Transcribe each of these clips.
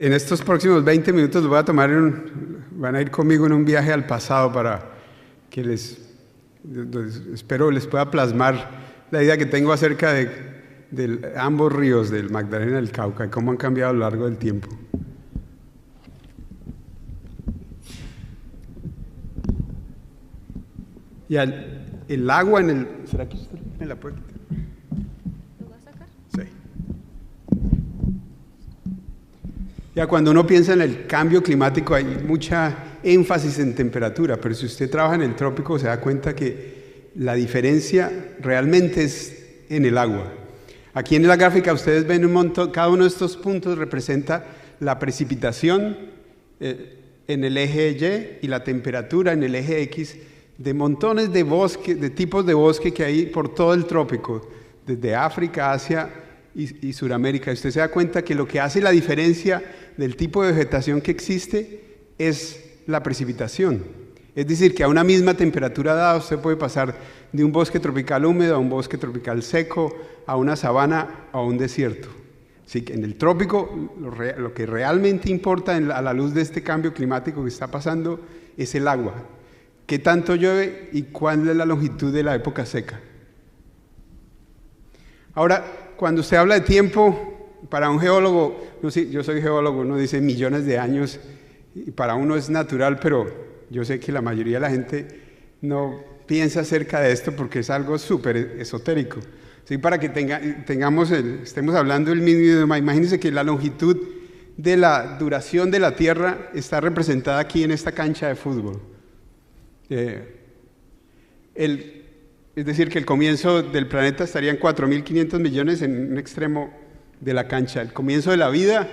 En estos próximos 20 minutos van a ir conmigo en un viaje al pasado para que espero les pueda plasmar la idea que tengo acerca de ambos ríos, del Magdalena y del Cauca, y cómo han cambiado a lo largo del tiempo. Y el agua en el... ¿Será que usted me la puede quitar? ¿Lo va a sacar? Sí. Ya cuando uno piensa en el cambio climático hay mucha énfasis en temperatura, pero si usted trabaja en el trópico se da cuenta que la diferencia realmente es en el agua. Aquí en la gráfica ustedes ven un montón, cada uno de estos puntos representa la precipitación en el eje Y y la temperatura en el eje X de montones de bosque, de tipos de bosque que hay por todo el trópico, desde África, Asia y Sudamérica. Usted se da cuenta que lo que hace la diferencia del tipo de vegetación que existe es la precipitación. Es decir, que a una misma temperatura dada usted puede pasar de un bosque tropical húmedo a un bosque tropical seco, a una sabana, a un desierto. Así que en el trópico lo que realmente importa a la luz de este cambio climático que está pasando es el agua. ¿Qué tanto llueve y cuál es la longitud de la época seca? Ahora, cuando usted habla de tiempo, para un geólogo, yo soy geólogo, uno dice millones de años, y para uno es natural, pero yo sé que la mayoría de la gente no piensa acerca de esto porque es algo súper esotérico. ¿Sí? Para que estemos hablando del mismo idioma, imagínense que la longitud de la duración de la Tierra está representada aquí en esta cancha de fútbol. Es decir, que el comienzo del planeta estaría en 4.500 millones en un extremo de la cancha. El comienzo de la vida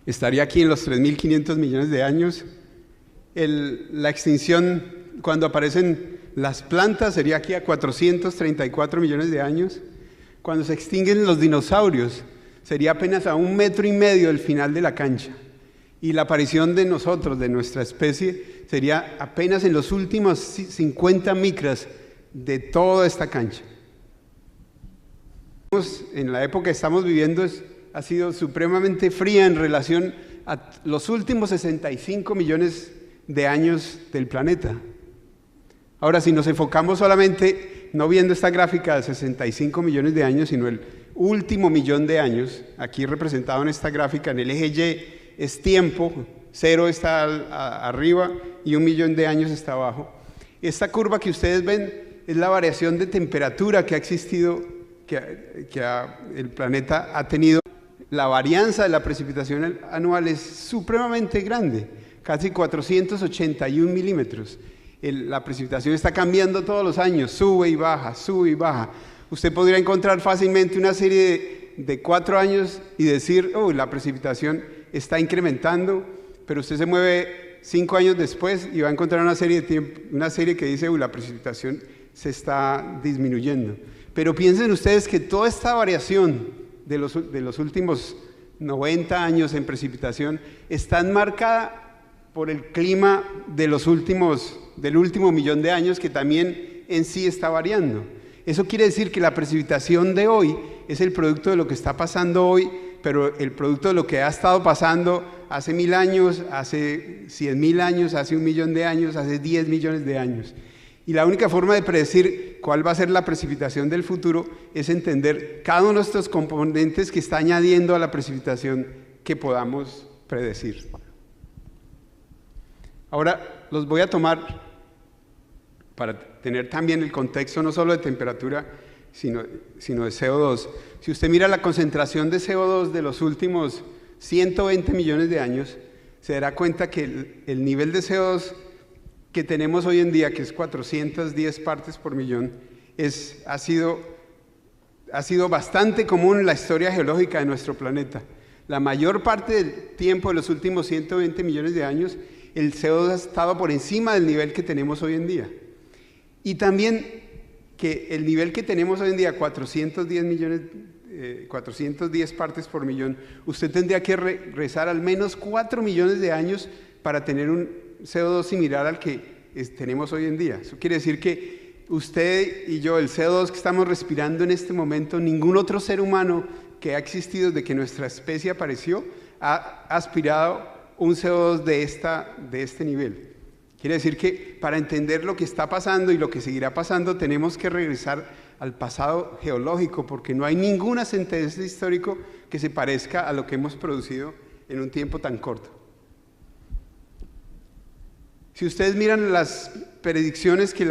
estaría aquí en los 3.500 millones de años. La extinción, cuando aparecen las plantas, sería aquí a 434 millones de años. Cuando se extinguen los dinosaurios, sería apenas a 1,5 metros del final de la cancha. Y la aparición de nosotros, de nuestra especie, sería apenas en los últimos 50 micras de toda esta cancha. En la época que estamos viviendo ha sido supremamente fría en relación a los últimos 65 millones de años del planeta. Ahora, si nos enfocamos solamente, no viendo esta gráfica de 65 millones de años, sino el último millón de años, aquí representado en esta gráfica, en el eje Y, es tiempo, 0 está arriba y 1 millón de años está abajo. Esta curva que ustedes ven es la variación de temperatura que ha existido, el planeta ha tenido. La varianza de la precipitación anual es supremamente grande, casi 481 milímetros. La precipitación está cambiando todos los años, sube y baja, sube y baja. Usted podría encontrar fácilmente una serie de 4 años y decir, la precipitación está incrementando, pero usted se mueve 5 años después y va a encontrar una serie que dice, la precipitación se está disminuyendo. Pero piensen ustedes que toda esta variación de los últimos 90 años en precipitación está marcada por el clima del último millón de años, que también en sí está variando. Eso quiere decir que la precipitación de hoy es el producto de lo que está pasando hoy, pero el producto de lo que ha estado pasando hace 1.000 años, hace 100.000 años, hace 1 millón de años, hace 10 millones de años. Y la única forma de predecir cuál va a ser la precipitación del futuro es entender cada uno de estos componentes que está añadiendo a la precipitación que podamos predecir. Ahora los voy a tomar para tener también el contexto no solo de temperatura, sino de CO2. Si usted mira la concentración de CO2 de los últimos 120 millones de años, se dará cuenta que el nivel de CO2 que tenemos hoy en día, que es 410 partes por millón, ha sido bastante común en la historia geológica de nuestro planeta. La mayor parte del tiempo de los últimos 120 millones de años, el CO2 ha estado por encima del nivel que tenemos hoy en día. Y también que el nivel que tenemos hoy en día, 410 partes por millón, usted tendría que rezar al menos 4 millones de años para tener un CO2 similar al que tenemos hoy en día. Eso quiere decir que usted y yo, el CO2 que estamos respirando en este momento, ningún otro ser humano que ha existido desde que nuestra especie apareció ha aspirado un CO2 de este nivel. Quiere decir que para entender lo que está pasando y lo que seguirá pasando, tenemos que regresar al pasado geológico, porque no hay ningún antecedente histórico que se parezca a lo que hemos producido en un tiempo tan corto. Si ustedes miran las predicciones que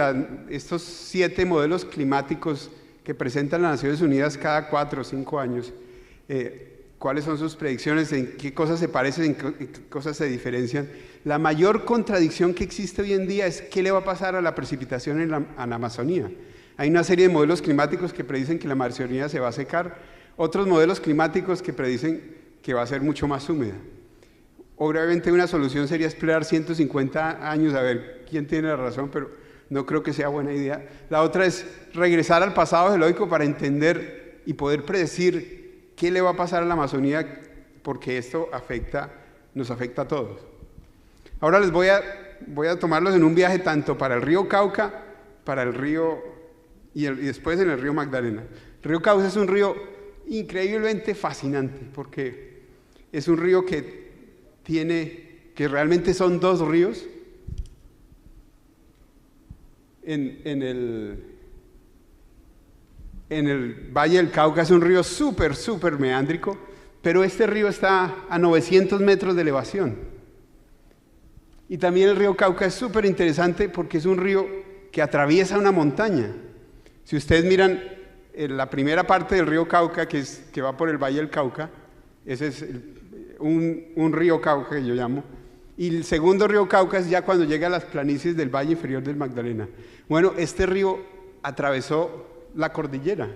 estos 7 modelos climáticos que presentan las Naciones Unidas cada 4 o 5 años, cuáles son sus predicciones, en qué cosas se parecen, en qué cosas se diferencian. La mayor contradicción que existe hoy en día es qué le va a pasar a la precipitación en la Amazonía. Hay una serie de modelos climáticos que predicen que la Amazonía se va a secar, otros modelos climáticos que predicen que va a ser mucho más húmeda. Obviamente una solución sería esperar 150 años a ver quién tiene la razón, pero no creo que sea buena idea. La otra es regresar al pasado geológico para entender y poder predecir qué le va a pasar a la Amazonía, porque esto nos afecta a todos. Ahora les voy a tomarlos en un viaje tanto para el río Cauca, para el río y después en el río Magdalena. El río Cauca es un río increíblemente fascinante, porque es un río que realmente son 2 ríos. En el Valle del Cauca es un río súper meándrico, pero este río está a 900 metros de elevación. Y también el río Cauca es súper interesante porque es un río que atraviesa una montaña. Si ustedes miran la primera parte del río Cauca, que va por el Valle del Cauca, ese es un río Cauca que yo llamo, y el segundo río Cauca es ya cuando llega a las planicies del Valle Inferior del Magdalena. Bueno, este río atravesó la cordillera.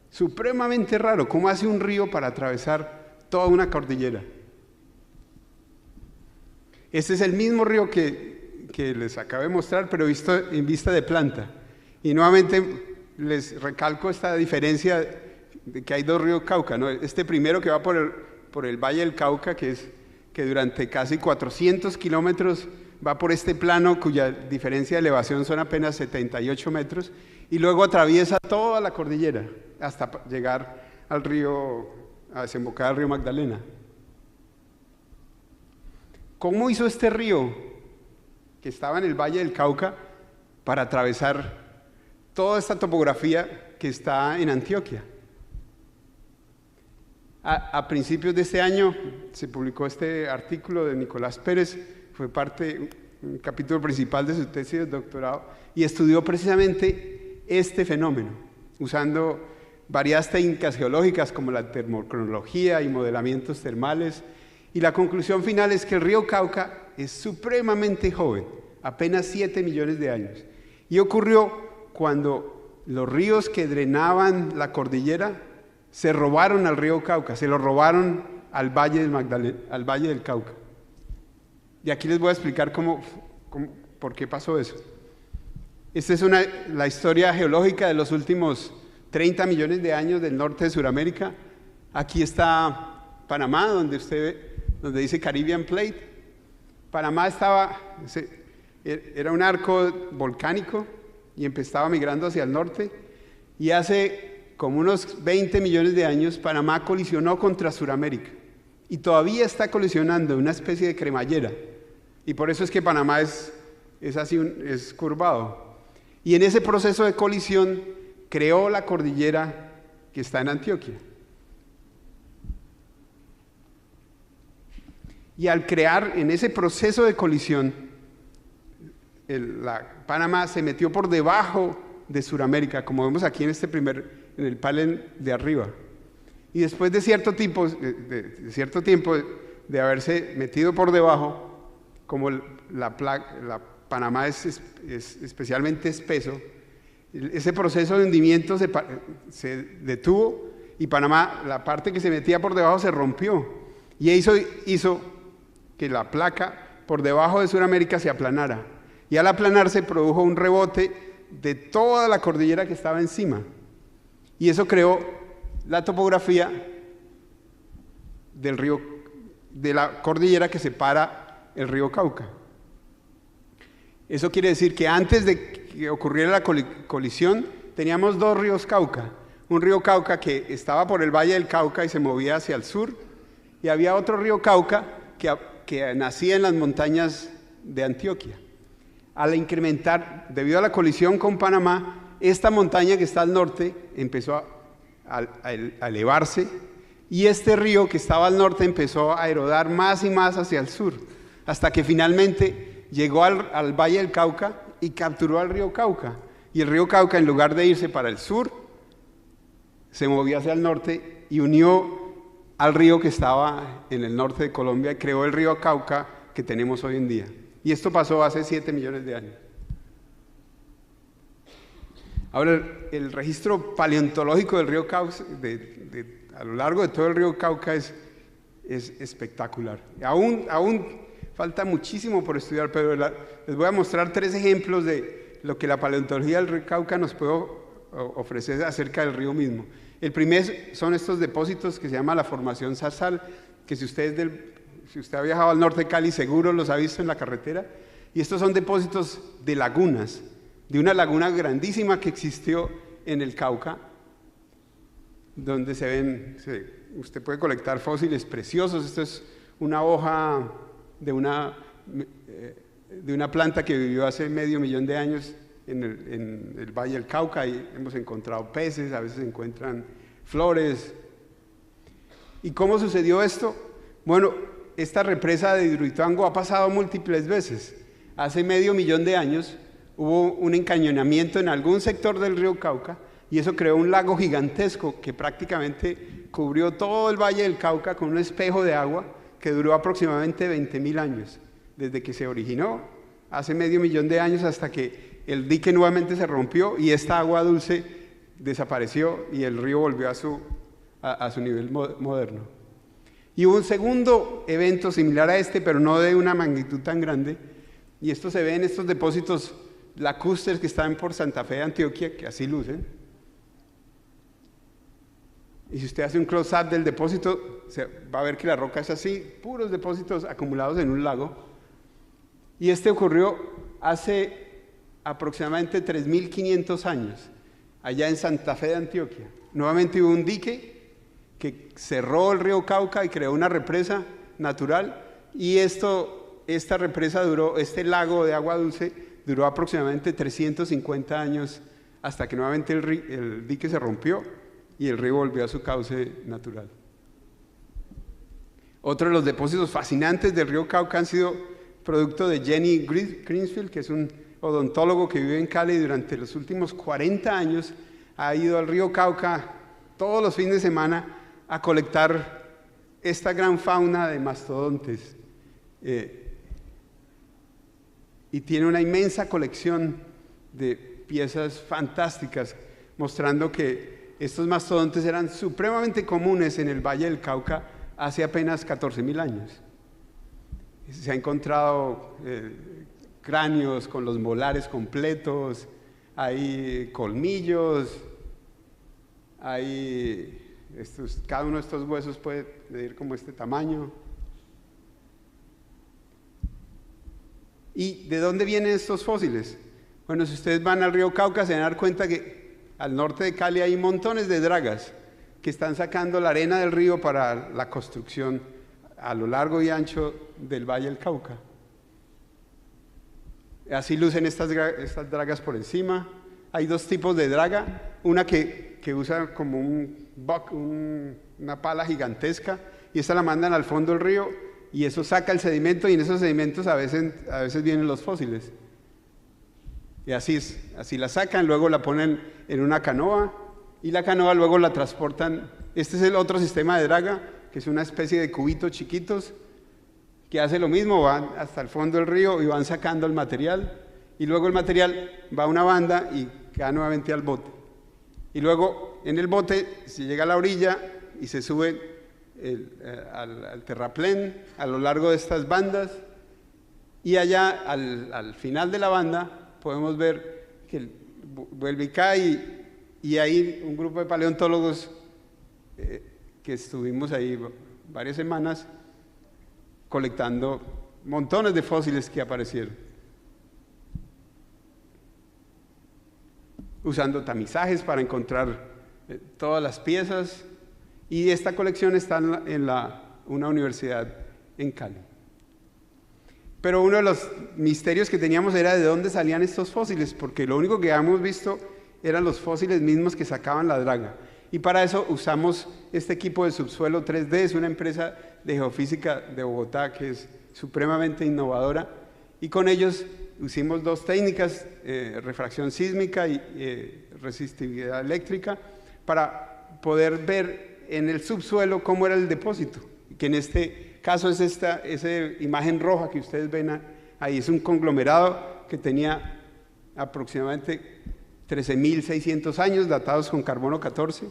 Supremamente raro, ¿cómo hace un río para atravesar toda una cordillera? Este es el mismo río que les acabo de mostrar, pero visto en vista de planta. Y nuevamente les recalco esta diferencia de que hay 2 ríos Cauca, ¿no? Este primero que va por el Valle del Cauca, que durante casi 400 kilómetros va por este plano cuya diferencia de elevación son apenas 78 metros, y luego atraviesa toda la cordillera hasta llegar al río, a desembocar al río Magdalena. ¿Cómo hizo este río, que estaba en el Valle del Cauca, para atravesar toda esta topografía que está en Antioquia? A principios de este año se publicó este artículo de Nicolás Pérez, fue un capítulo principal de su tesis de doctorado, y estudió precisamente este fenómeno, usando varias técnicas geológicas como la termocronología y modelamientos termales, y la conclusión final es que el río Cauca es supremamente joven, apenas 7 millones de años, y ocurrió cuando los ríos que drenaban la cordillera se robaron al río Cauca, se lo robaron al Valle del Cauca. Y aquí les voy a explicar por qué pasó eso. Esta es la historia geológica de los últimos 30 millones de años del norte de Sudamérica. Aquí está Panamá, donde dice Caribbean Plate. Panamá era un arco volcánico y estaba migrando hacia el norte, y hace como unos 20 millones de años Panamá colisionó contra Sudamérica y todavía está colisionando, una especie de cremallera, y por eso es que Panamá es así, es curvado, y en ese proceso de colisión creó la cordillera que está en Antioquia. Y al crear en ese proceso de colisión, Panamá se metió por debajo de Sudamérica, como vemos aquí en el panel de arriba. Y después de cierto tiempo de haberse metido por debajo, como Panamá es especialmente espeso, ese proceso de hundimiento se detuvo, y Panamá, la parte que se metía por debajo, se rompió, y hizo que la placa por debajo de Sudamérica se aplanara, y al aplanarse produjo un rebote de toda la cordillera que estaba encima, y eso creó la topografía del río, de la cordillera que separa el río Cauca. Eso quiere decir que antes de que ocurriera la colisión teníamos 2 ríos Cauca, un río Cauca que estaba por el Valle del Cauca y se movía hacia el sur, y había otro río Cauca que nacía en las montañas de Antioquia. Al incrementar, debido a la colisión con Panamá, esta montaña que está al norte empezó a elevarse, y este río que estaba al norte empezó a erodar más y más hacia el sur, hasta que finalmente llegó al Valle del Cauca y capturó al río Cauca. Y el río Cauca, en lugar de irse para el sur, se movió hacia el norte y unió al río que estaba en el norte de Colombia y creó el río Cauca que tenemos hoy en día. Y esto pasó hace 7 millones de años. Ahora, el registro paleontológico del río Cauca, a lo largo de todo el río Cauca, es espectacular. Aún falta muchísimo por estudiar, pero les voy a mostrar 3 ejemplos de lo que la paleontología del río Cauca nos puede ofrecer acerca del río mismo. El primero son estos depósitos que se llama la formación Zarzal, que si usted ha viajado al norte de Cali seguro los ha visto en la carretera, y estos son depósitos de lagunas, de una laguna grandísima que existió en el Cauca, donde usted puede colectar fósiles preciosos. Esto es una hoja de una planta que vivió hace medio millón de años en el Valle del Cauca, y hemos encontrado peces, a veces se encuentran flores. ¿Y cómo sucedió esto? Bueno, esta represa de Hidroituango ha pasado múltiples veces. Hace medio millón de años hubo un encañonamiento en algún sector del río Cauca, y eso creó un lago gigantesco que prácticamente cubrió todo el Valle del Cauca con un espejo de agua que duró aproximadamente 20.000 años, desde que se originó hace medio millón de años hasta que el dique nuevamente se rompió y esta agua dulce desapareció y el río volvió a su nivel moderno. Y hubo un segundo evento similar a este, pero no de una magnitud tan grande, y esto se ve en estos depósitos lacustres que están por Santa Fe de Antioquia, que así lucen. Y si usted hace un close-up del depósito, va a ver que la roca es así, puros depósitos acumulados en un lago. Y este ocurrió hace aproximadamente 3.500 años, allá en Santa Fe de Antioquia. Nuevamente hubo un dique que cerró el río Cauca y creó una represa natural, y esta represa este lago de agua dulce duró aproximadamente 350 años hasta que nuevamente el dique se rompió y el río volvió a su cauce natural. Otro de los depósitos fascinantes del río Cauca han sido producto de Jenny Greensfield, que es un odontólogo que vive en Cali, y durante los últimos 40 años ha ido al río Cauca todos los fines de semana a colectar esta gran fauna de mastodontes. Y tiene una inmensa colección de piezas fantásticas, mostrando que estos mastodontes eran supremamente comunes en el Valle del Cauca hace apenas 14.000 años. Se ha encontrado cráneos con los molares completos, hay colmillos, cada uno de estos huesos puede medir como este tamaño. ¿Y de dónde vienen estos fósiles? Bueno, si ustedes van al río Cauca se van a dar cuenta que al norte de Cali hay montones de dragas que están sacando la arena del río para la construcción a lo largo y ancho del Valle del Cauca. Así lucen estas dragas por encima. Hay 2 tipos de draga, una que usa como una pala gigantesca, y esta la mandan al fondo del río y eso saca el sedimento, y en esos sedimentos a veces vienen los fósiles. Y así la sacan, luego la ponen en una canoa, y la canoa luego la transportan. Este es el otro sistema de draga, que es una especie de cubitos chiquitos, que hace lo mismo, van hasta el fondo del río y van sacando el material, y luego el material va a una banda y cae nuevamente al bote. Y luego en el bote se llega a la orilla y se sube al terraplén a lo largo de estas bandas, y allá al final de la banda podemos ver que vuelve y cae, y hay un grupo de paleontólogos que estuvimos ahí varias semanas colectando montones de fósiles que aparecieron, usando tamizajes para encontrar todas las piezas. Y esta colección está en la una universidad en Cali. Pero uno de los misterios que teníamos era de dónde salían estos fósiles, porque lo único que habíamos visto eran los fósiles mismos que sacaban la draga. Y para eso usamos este equipo de subsuelo 3D, es una empresa de geofísica de Bogotá que es supremamente innovadora, y con ellos hicimos dos técnicas, refracción sísmica y resistividad eléctrica, para poder ver en el subsuelo cómo era el depósito, que en este caso es esa imagen roja que ustedes ven ahí, es un conglomerado que tenía aproximadamente 13.600 años, datados con carbono 14,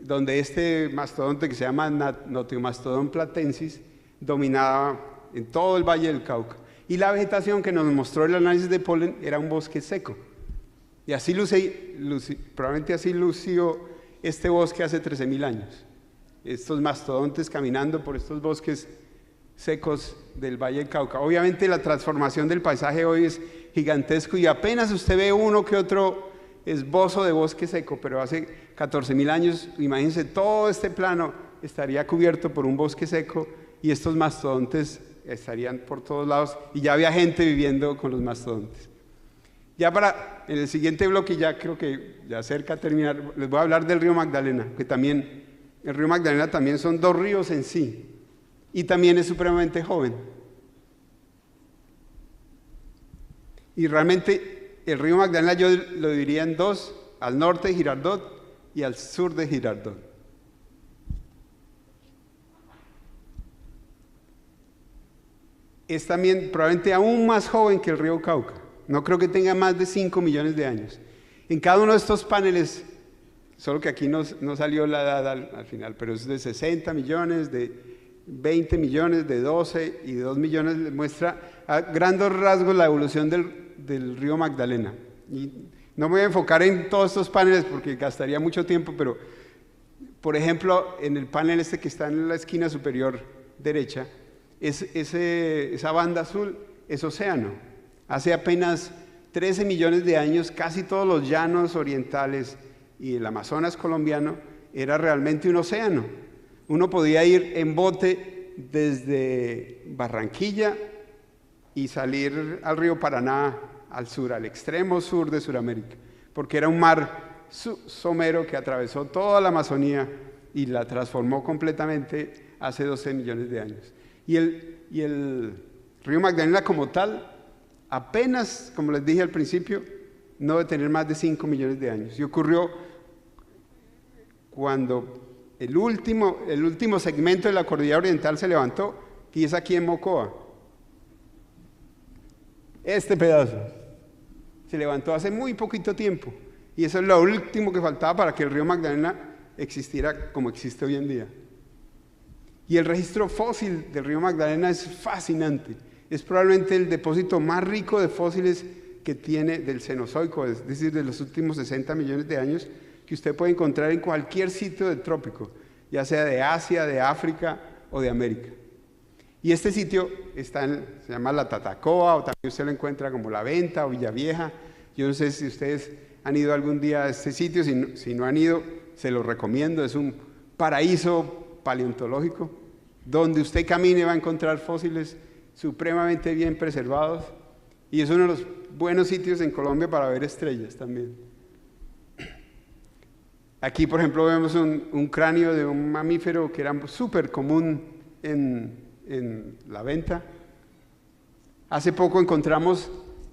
donde este mastodonte que se llama Notiomastodon platensis dominaba en todo el Valle del Cauca. Y la vegetación que nos mostró el análisis de polen era un bosque seco. Y así probablemente así lució este bosque hace 13.000 años. Estos mastodontes caminando por estos bosques secos del Valle del Cauca. Obviamente la transformación del paisaje hoy es gigantesco y apenas usted ve uno que otro esbozo de bosque seco, pero hace 14.000 años, imagínense, todo este plano estaría cubierto por un bosque seco y estos mastodontes estarían por todos lados y ya había gente viviendo con los mastodontes. Ya en el siguiente bloque, ya creo que ya cerca a terminar, les voy a hablar del río Magdalena, que también, el río Magdalena también son dos ríos en sí y también es supremamente joven. Y realmente el río Magdalena yo lo dividiría en dos, al norte de Girardot y al sur de Girardot. Es también probablemente aún más joven que el río Cauca. No creo que tenga más de 5 millones de años. En cada uno de estos paneles, solo que aquí no salió la edad al final, pero es de 60 millones, de 20 millones, de 12 y de 2 millones, muestra a grandes rasgos la evolución del río Magdalena. Y no me voy a enfocar en todos estos paneles porque gastaría mucho tiempo, pero por ejemplo, en el panel este que está en la esquina superior derecha, esa banda azul es océano. Hace apenas 13 millones de años, casi todos los llanos orientales y el Amazonas colombiano era realmente un océano. Uno podía ir en bote desde Barranquilla y salir al río Paraná al sur, al extremo sur de Sudamérica, porque era un mar somero que atravesó toda la Amazonía y la transformó completamente hace 12 millones de años. Y el río Magdalena como tal, apenas, como les dije al principio, no debe tener más de 5 millones de años. Y ocurrió cuando el último segmento de la cordillera oriental se levantó, y es aquí en Mocoa. Este pedazo se levantó hace muy poquito tiempo, y eso es lo último que faltaba para que el río Magdalena existiera como existe hoy en día. Y el registro fósil del río Magdalena es fascinante. Es probablemente el depósito más rico de fósiles que tiene del Cenozoico, es decir, de los últimos 60 millones de años, que usted puede encontrar en cualquier sitio del trópico, ya sea de Asia, de África o de América. Y este sitio se llama La Tatacoa, o también usted lo encuentra como La Venta o Villavieja. Yo no sé si ustedes han ido algún día a este sitio, si no han ido, se lo recomiendo, es un paraíso paleontológico, donde usted camine va a encontrar fósiles supremamente bien preservados, y es uno de los buenos sitios en Colombia para ver estrellas también. Aquí, por ejemplo, vemos un cráneo de un mamífero que era súper común en La Venta. Hace poco encontramos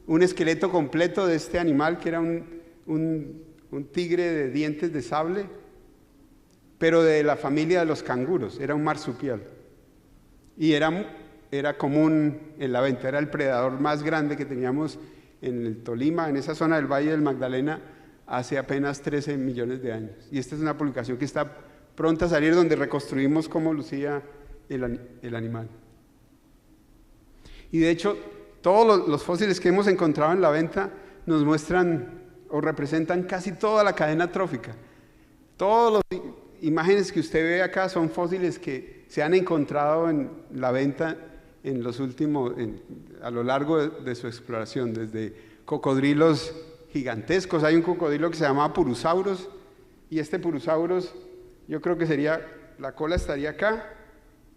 un esqueleto completo de este animal que era un tigre de dientes de sable, pero de la familia de los canguros, era un marsupial. Y era común en La Venta, era el predador más grande que teníamos en el Tolima, en esa zona del Valle del Magdalena, hace apenas 13 millones de años. Y esta es una publicación que está pronta a salir, donde reconstruimos cómo lucía el animal. Y de hecho, todos los fósiles que hemos encontrado en La Venta nos muestran o representan casi toda la cadena trófica. Todas las imágenes que usted ve acá son fósiles que se han encontrado en La Venta a lo largo de su exploración, desde cocodrilos gigantescos. Hay un cocodrilo que se llamaba Purusauros, y este Purusauros yo creo que sería la cola estaría acá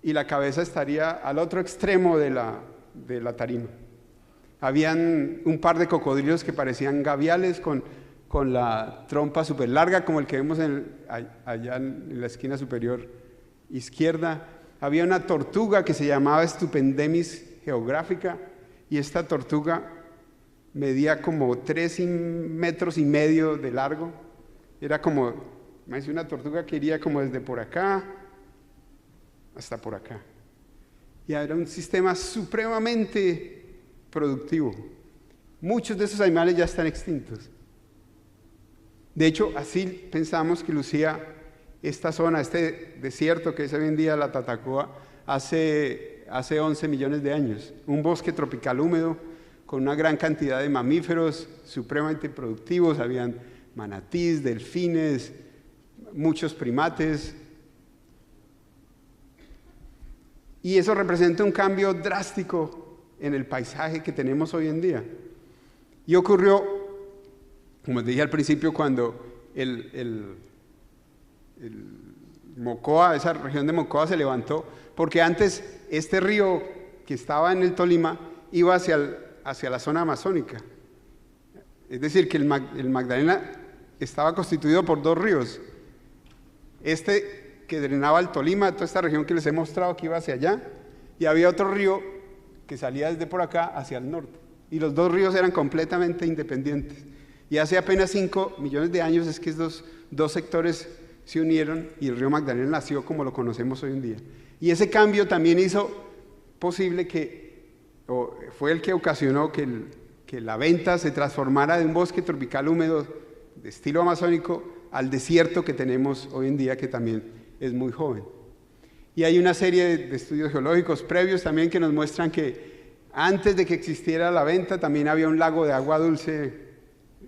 y la cabeza estaría al otro extremo de la tarima. Habían un par de cocodrilos que parecían gaviales con la trompa súper larga, como el que vemos allá en la esquina superior izquierda. Había una tortuga que se llamaba Stupendemis geográfica, y esta tortuga medía como 3,5 metros de largo. Era como, me dice, una tortuga que iría como desde por acá hasta por acá. Y era un sistema supremamente productivo. Muchos de esos animales ya están extintos. De hecho, así pensamos que lucía esta zona, este desierto que es hoy en día la Tatacoa, hace 11 millones de años. Un bosque tropical húmedo con una gran cantidad de mamíferos supremamente productivos. Habían manatís, delfines, muchos primates. Y eso representa un cambio drástico en el paisaje que tenemos hoy en día. Y ocurrió, como dije al principio, cuando el Mocoa, esa región de Mocoa se levantó, porque antes este río que estaba en el Tolima iba hacia la zona amazónica. Es decir, que el Magdalena estaba constituido por 2 ríos. Este que drenaba el Tolima, toda esta región que les he mostrado que iba hacia allá, y había otro río que salía desde por acá hacia el norte. Y los 2 ríos eran completamente independientes. Y hace apenas 5 millones de años es que estos 2 sectores se unieron y el río Magdalena nació como lo conocemos hoy en día. Y ese cambio también hizo posible o fue el que ocasionó que la Venta se transformara de un bosque tropical húmedo de estilo amazónico al desierto que tenemos hoy en día, que también es muy joven. Y hay una serie de estudios geológicos previos también que nos muestran que antes de que existiera la Venta también había un lago de agua dulce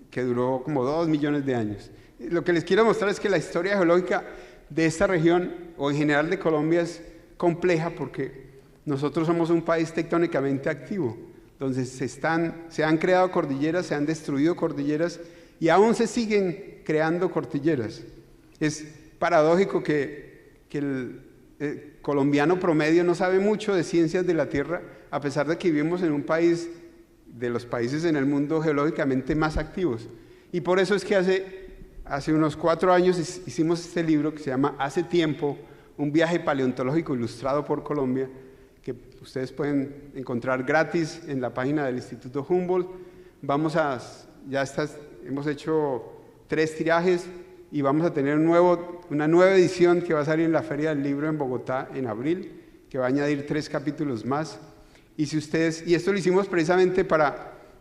que duró como 2 millones de años. Lo que les quiero mostrar es que la historia geológica de esta región, o en general de Colombia, es compleja porque nosotros somos un país tectónicamente activo, donde se han creado cordilleras, se han destruido cordilleras y aún se siguen creando cordilleras. Es paradójico que el colombiano promedio no sabe mucho de ciencias de la Tierra, a pesar de que vivimos en un país de los países en el mundo geológicamente más activos. Y por eso es que hace unos 4 años hicimos este libro que se llama Hace Tiempo, un viaje paleontológico ilustrado por Colombia, que ustedes pueden encontrar gratis en la página del Instituto Humboldt. Hemos hecho 3 tirajes y vamos a tener una nueva edición que va a salir en la Feria del Libro en Bogotá en abril, que va a añadir 3 capítulos más. Y esto lo hicimos precisamente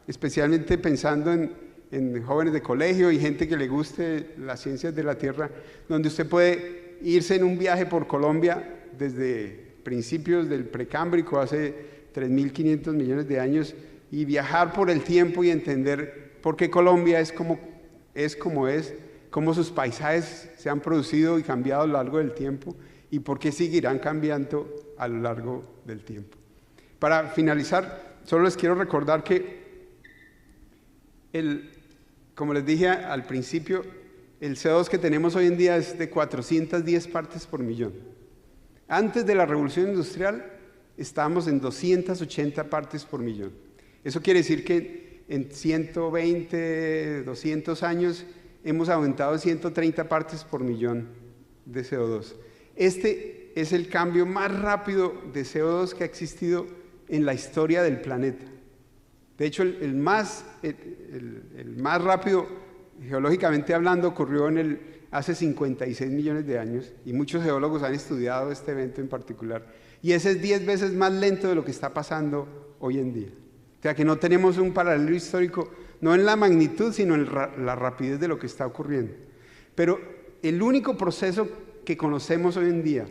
especialmente pensando en jóvenes de colegio y gente que le guste las ciencias de la Tierra, donde usted puede irse en un viaje por Colombia desde principios del Precámbrico, hace 3.500 millones de años, y viajar por el tiempo y entender por qué Colombia es como es, cómo sus paisajes se han producido y cambiado a lo largo del tiempo y por qué seguirán cambiando a lo largo del tiempo. Para finalizar, solo les quiero recordar que como les dije al principio, el CO2 que tenemos hoy en día es de 410 partes por millón. Antes de la Revolución Industrial estábamos en 280 partes por millón. Eso quiere decir que en 120, 200 años hemos aumentado 130 partes por millón de CO2. Este es el cambio más rápido de CO2 que ha existido en la historia del planeta. De hecho, el más rápido, geológicamente hablando, ocurrió hace 56 millones de años, y muchos geólogos han estudiado este evento en particular, y ese es 10 veces más lento de lo que está pasando hoy en día. O sea que no tenemos un paralelo histórico, no en la magnitud, sino en la rapidez de lo que está ocurriendo. Pero el único proceso que conocemos hoy en día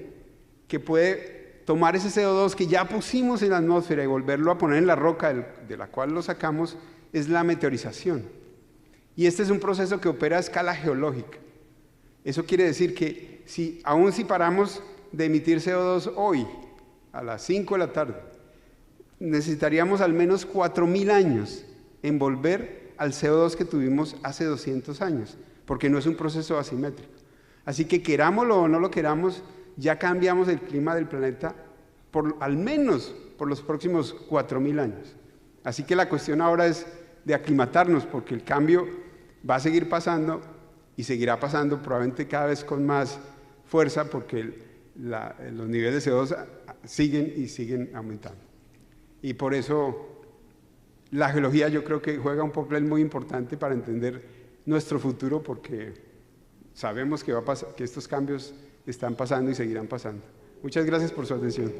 que puede tomar ese CO2 que ya pusimos en la atmósfera y volverlo a poner en la roca de la cual lo sacamos es la meteorización. Y este es un proceso que opera a escala geológica. Eso quiere decir que aún si paramos de emitir CO2 hoy, a las 5 de la tarde, necesitaríamos al menos 4.000 años en volver al CO2 que tuvimos hace 200 años, porque no es un proceso asimétrico. Así que querámoslo o no lo queramos, ya cambiamos el clima del planeta al menos por los próximos 4.000 años. Así que la cuestión ahora es de aclimatarnos, porque el cambio va a seguir pasando y seguirá pasando probablemente cada vez con más fuerza, porque los niveles de CO2 siguen aumentando. Y por eso la geología yo creo que juega un papel muy importante para entender nuestro futuro, porque sabemos que estos cambios están pasando y seguirán pasando. Muchas gracias por su atención.